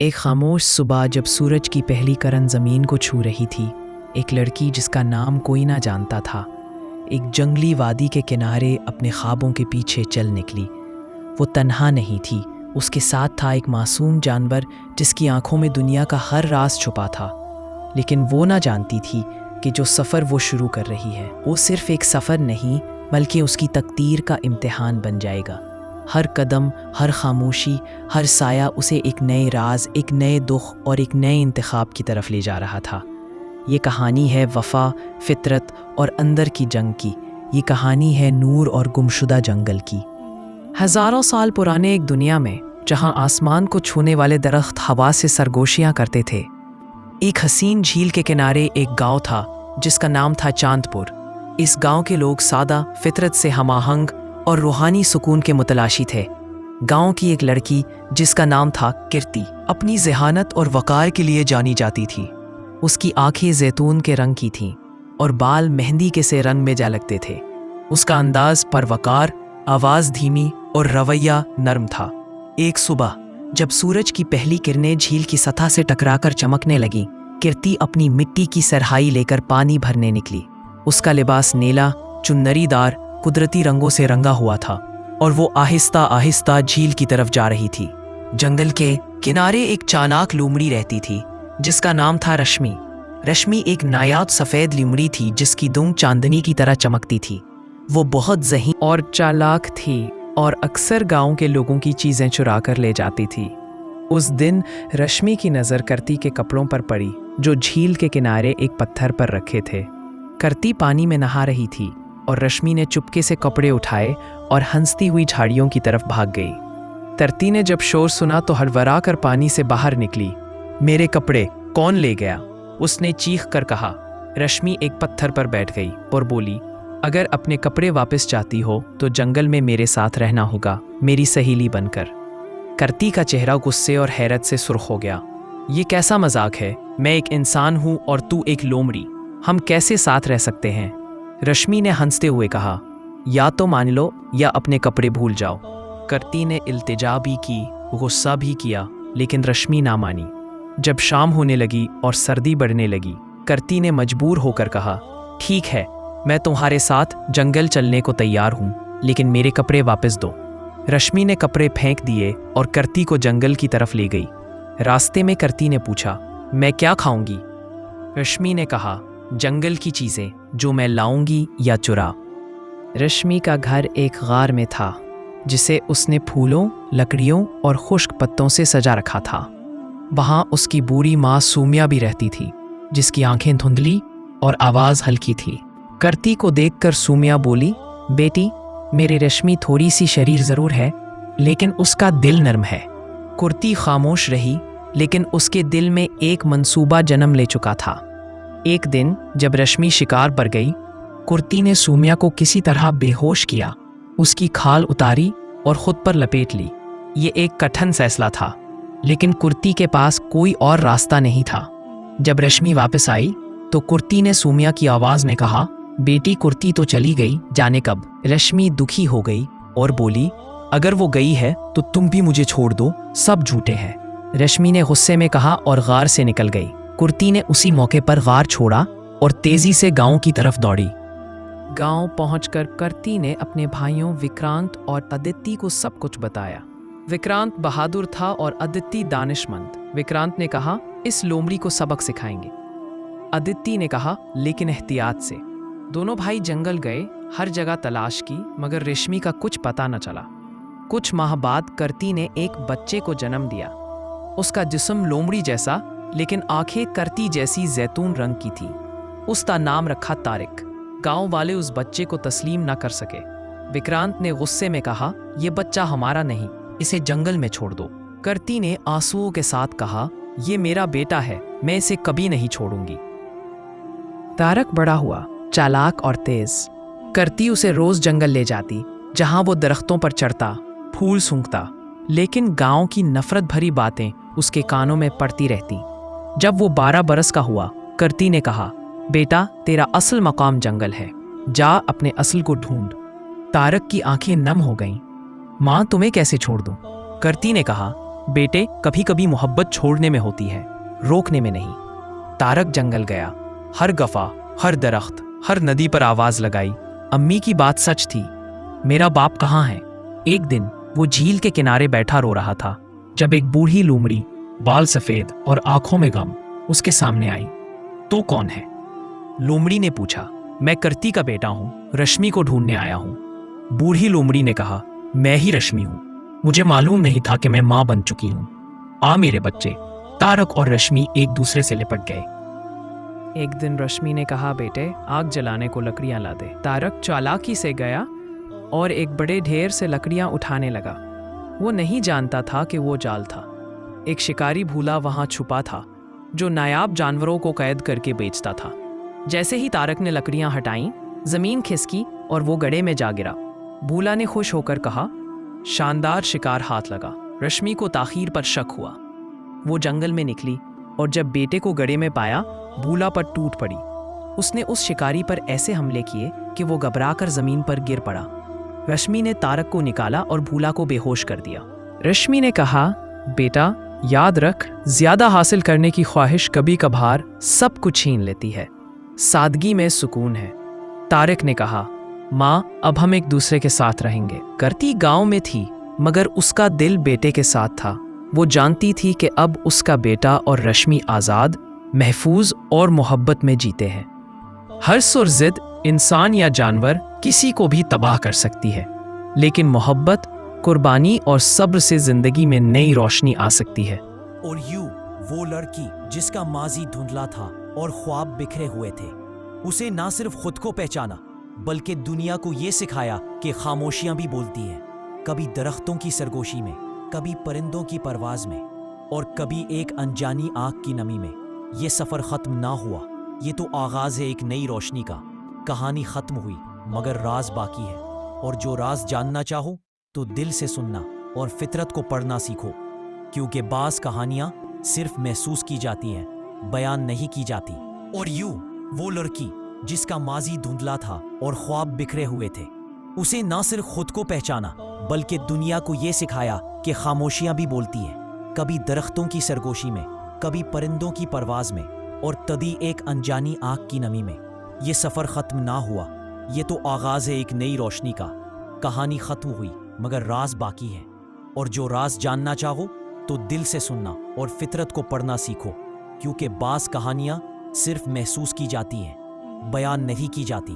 एक खामोश सुबह जब सूरज की पहली किरण ज़मीन को छू रही थी, एक लड़की जिसका नाम कोई ना जानता था, एक जंगली वादी के किनारे अपने ख्वाबों के पीछे चल निकली। वो तन्हा नहीं थी, उसके साथ था एक मासूम जानवर जिसकी आंखों में दुनिया का हर राज छुपा था। लेकिन वो ना जानती थी कि जो सफ़र वो शुरू कर रही है वो सिर्फ एक सफ़र नहीं बल्कि उसकी तकदीर का इम्तिहान बन जाएगा। हर कदम, हर खामोशी, हर साया उसे एक नए राज, एक नए दुख और एक नए इंतखाब की तरफ ले जा रहा था। ये कहानी है वफ़ा, फितरत और अंदर की जंग की। ये कहानी है नूर और गुमशुदा जंगल की। हज़ारों साल पुराने एक दुनिया में जहाँ आसमान को छूने वाले दरख्त हवा से सरगोशियाँ करते थे, एक हसीन झील के किनारे एक गांव था जिसका नाम था चांदपुर। इस गांव के लोग सादा, फितरत से हमाहंग और रूहानी सुकून के मुतलाशी थे। गांव की एक लड़की जिसका नाम था कीर्ति अपनी ज़हानत और वक़ार के लिए जानी जाती थी। उसकी आंखें जैतून के रंग की थीं और बाल मेहंदी के से रंग में झलकते थे। उसका अंदाज परवकार, आवाज़ धीमी और रवैया नर्म था। एक सुबह जब सूरज की पहली किरणें झील की सतह से टकराकर चमकने लगीं, कीर्ति अपनी मिट्टी की सरहाई लेकर पानी भरने निकली। उसका लिबास नीला, चुन्नरीदार, कुदरती रंगों से रंगा हुआ था और वो आहिस्ता आहिस्ता झील की तरफ जा रही थी। जंगल के किनारे एक चालाक लोमड़ी रहती थी जिसका नाम था रश्मि। रश्मि एक नायाब सफ़ेद लोमड़ी थी जिसकी दुम चांदनी की तरह चमकती थी। वो बहुत ज़हीन और चालाक थी और अक्सर गांव के लोगों की चीज़ें चुरा कर ले जाती थी। उस दिन रश्मि की नज़र करती के कपड़ों पर पड़ी जो झील के किनारे एक पत्थर पर रखे थे। करती पानी में नहा रही थी और रश्मि ने चुपके से कपड़े उठाए और हंसती हुई झाड़ियों की तरफ भाग गई। करती ने जब शोर सुना तो हड़बड़ा कर पानी से बाहर निकली। मेरे कपड़े कौन ले गया? उसने चीख कर कहा। रश्मि एक पत्थर पर बैठ गई और बोली, अगर अपने कपड़े वापस चाहती हो तो जंगल में मेरे साथ रहना होगा, मेरी सहेली बनकर। करती का चेहरा गुस्से और हैरत से सुर्ख हो गया। ये कैसा मजाक है? मैं एक इंसान हूँ और तू एक लोमड़ी। हम कैसे साथ रह सकते हैं? रश्मि ने हंसते हुए कहा, या तो मान लो या अपने कपड़े भूल जाओ। करती ने इल्तिजा भी की, गुस्सा भी किया, लेकिन रश्मि ना मानी। जब शाम होने लगी और सर्दी बढ़ने लगी, करती ने मजबूर होकर कहा, ठीक है, मैं तुम्हारे साथ जंगल चलने को तैयार हूँ, लेकिन मेरे कपड़े वापस दो। रश्मि ने कपड़े फेंक दिए और करती को जंगल की तरफ ले गई। रास्ते में करती ने पूछा, मैं क्या खाऊंगी? रश्मि ने कहा, जंगल की चीज़ें जो मैं लाऊंगी या चुरा। रश्मि का घर एक गार में था जिसे उसने फूलों, लकड़ियों और खुश्क पत्तों से सजा रखा था। वहाँ उसकी बूढ़ी माँ सूमिया भी रहती थी जिसकी आंखें धुंधली और आवाज़ हल्की थी। करती को देखकर सूमिया बोली, बेटी, मेरी रश्मि थोड़ी सी शरीर ज़रूर है लेकिन उसका दिल नर्म है। कुर्ती खामोश रही लेकिन उसके दिल में एक मंसूबा जन्म ले चुका था। एक दिन जब रश्मि शिकार पर गई, कुर्ती ने सूमिया को किसी तरह बेहोश किया, उसकी खाल उतारी और खुद पर लपेट ली। ये एक कठिन फैसला था लेकिन कुर्ती के पास कोई और रास्ता नहीं था। जब रश्मि वापस आई तो कुर्ती ने सूमिया की आवाज़ में कहा, बेटी, कुर्ती तो चली गई, जाने कब? रश्मि दुखी हो गई और बोली, अगर वो गई है तो तुम भी मुझे छोड़ दो, सब झूठे हैं। रश्मि ने गुस्से में कहा और गार से निकल गई। कुर्ती ने उसी मौके पर गार छोड़ा और तेजी से गांव की तरफ दौड़ी। गांव पहुंचकर करती ने अपने भाइयों विक्रांत और अदिति को सब कुछ बताया। विक्रांत बहादुर था और अदिति दानिशमंद। विक्रांत ने कहा, इस लोमड़ी को सबक सिखाएंगे। अदिति ने कहा, लेकिन एहतियात से। दोनों भाई जंगल गए, हर जगह तलाश की, मगर रश्मि का कुछ पता न चला। कुछ माह बाद करती ने एक बच्चे को जन्म दिया। उसका जिस्म लोमड़ी जैसा लेकिन आंखें करती जैसी जैतून रंग की थी। उसका नाम रखा तारिक। गांव वाले उस बच्चे को तस्लीम न कर सके। विक्रांत ने गुस्से में कहा, यह बच्चा हमारा नहीं, इसे जंगल में छोड़ दो। करती ने आंसुओं के साथ कहा, यह मेरा बेटा है, मैं इसे कभी नहीं छोड़ूंगी। तारक बड़ा हुआ, चालाक और तेज। करती उसे रोज जंगल ले जाती जहां वो दरख्तों पर चढ़ता, फूल सूंघता, लेकिन गांव की नफरत भरी बातें उसके कानों में पड़ती रहती। जब वो 12 बरस का हुआ, करती ने कहा, बेटा, तेरा असल मकाम जंगल है, जा अपने असल को ढूंढ। तारक की आंखें नम हो गईं। माँ, तुम्हें कैसे छोड़ दूं? करती ने कहा, बेटे, कभी कभी मोहब्बत छोड़ने में होती है, रोकने में नहीं। तारक जंगल गया। हर गफा, हर दरख्त, हर नदी पर आवाज लगाई। अम्मी की बात सच थी। मेरा बाप कहाँ है? एक दिन वो झील के किनारे बैठा रो रहा था जब एक बूढ़ी लोमड़ी, बाल सफेद और आंखों में गम, उसके सामने आई। तो कौन है? लोमड़ी ने पूछा। मैं करती का बेटा हूं, रश्मि को ढूंढने आया हूं। बूढ़ी लोमड़ी ने कहा, मैं ही रश्मि हूं। मुझे मालूम नहीं था कि मैं मां बन चुकी हूं। आ मेरे बच्चे। तारक और रश्मि एक दूसरे से लिपट गए। एक दिन रश्मि ने कहा, बेटे, आग जलाने को लकड़ियां ला दे। तारक चालाकी से गया और एक बड़े ढेर से लकड़ियां उठाने लगा। वो नहीं जानता था कि वो जाल था। एक शिकारी भूला वहां छुपा था जो नायाब जानवरों को कैद करके बेचता था। जैसे ही तारक ने लकड़ियां हटाईं, जमीन खिसकी और वो गड्ढे में जा गिरा। भूला ने खुश होकर कहा, शानदार शिकार हाथ लगा। रश्मि को ताखीर पर शक हुआ। वो जंगल में निकली और जब बेटे को गड्ढे में पाया, भूला पर टूट पड़ी। उसने उस शिकारी पर ऐसे हमले किए कि वो घबराकर जमीन पर गिर पड़ा। रश्मि ने तारक को निकाला और भूला को बेहोश कर दिया। रश्मि ने कहा, बेटा, याद रख, ज्यादा हासिल करने की ख्वाहिश कभी कभार सब कुछ छीन लेती है। सादगी में सुकून है। तारक ने कहा, माँ, अब हम एक दूसरे के साथ रहेंगे। करती गांव में थी, मगर उसका दिल बेटे के साथ था। वो जानती थी कि अब उसका बेटा और रश्मि आज़ाद, महफूज और मोहब्बत में जीते हैं। हर्ष और जिद, इंसान या जानवर, किसी को भी तबाह कर सकती है, लेकिन मोहब्बत, कुर्बानी और सब्र से जिंदगी में नई रोशनी आ सकती है। और वो लड़की जिसका माजी धुंधला था और ख्वाब बिखरे हुए थे, उसे ना सिर्फ खुद को पहचाना, बल्कि दुनिया को ये सिखाया कि खामोशियां भी बोलती हैं। कभी दरख्तों की सरगोशी में, कभी परिंदों की परवाज में, और कभी एक अनजानी आग की नमी में। ये सफर खत्म ना हुआ, ये तो आगाज है एक नई रोशनी का। कहानी खत्म हुई, मगर राज बाकी है। और जो राज जानना चाहो तो दिल से सुनना और फितरत को पढ़ना सीखो, क्योंकि बास कहानियां सिर्फ महसूस की जाती हैं, बयान नहीं की जाती। और वो लड़की जिसका माजी धुंधला था और ख्वाब बिखरे हुए थे, उसे ना सिर्फ खुद को पहचाना, बल्कि दुनिया को ये सिखाया कि खामोशियां भी बोलती हैं। कभी दरख्तों की सरगोशी में, कभी परिंदों की परवाज में, और तभी एक अनजानी आग की नमी में। ये सफर खत्म ना हुआ, ये तो आगाज है एक नई रोशनी का। कहानी खत्म हुई, मगर राज बाकी है। और जो राज जानना चाहो तो दिल से सुनना और फितरत को पढ़ना सीखो, क्योंकि बास कहानियां सिर्फ महसूस की जाती हैं, बयान नहीं की जाती।